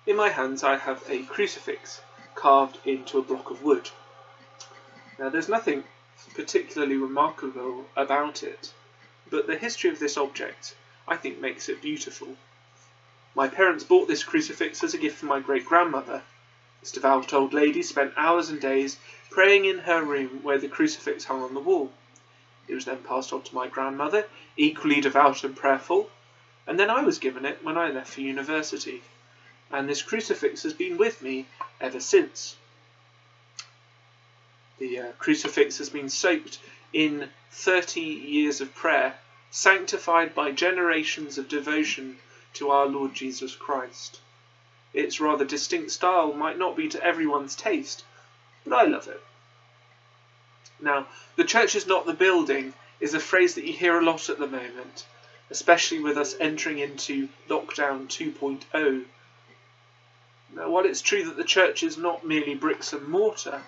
In my hands I have a crucifix carved into a block of wood. Now there's nothing particularly remarkable about it, but the history of this object I think makes it beautiful. My parents bought this crucifix as a gift from my great-grandmother. This devout old lady spent hours and days praying in her room where the crucifix hung on the wall. It was then passed on to my grandmother, equally devout and prayerful, and then I was given it when I left for university, and this crucifix has been with me ever since. The crucifix has been soaked in 30 years of prayer, sanctified by generations of devotion to our Lord Jesus Christ. Its rather distinct style might not be to everyone's taste, but I love it. Now, the church is not the building is a phrase that you hear a lot at the moment, especially with us entering into lockdown 2.0. Now, while it's true that the church is not merely bricks and mortar,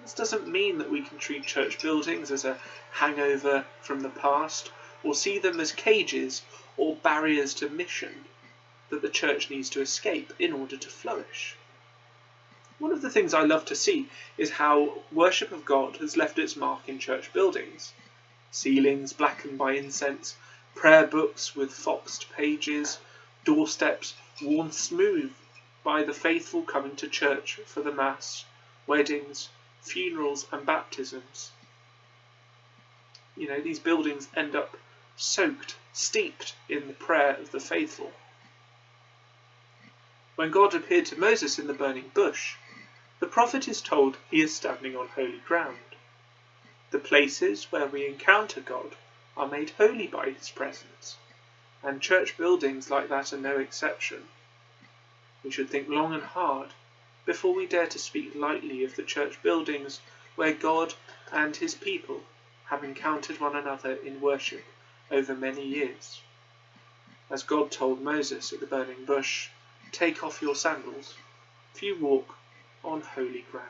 this doesn't mean that we can treat church buildings as a hangover from the past, or see them as cages or barriers to mission that the church needs to escape in order to flourish. One of the things I love to see is how worship of God has left its mark in church buildings. Ceilings blackened by incense, prayer books with foxed pages, doorsteps worn smooth by the faithful coming to church for the Mass, weddings, funerals and baptisms. These buildings end up soaked, steeped in the prayer of the faithful. When God appeared to Moses in the burning bush, the prophet is told he is standing on holy ground. The places where we encounter God are made holy by his presence, and church buildings like that are no exception. We should think long and hard before we dare to speak lightly of the church buildings where God and his people have encountered one another in worship over many years. As God told Moses at the burning bush, "Take off your sandals, for you walk on holy ground."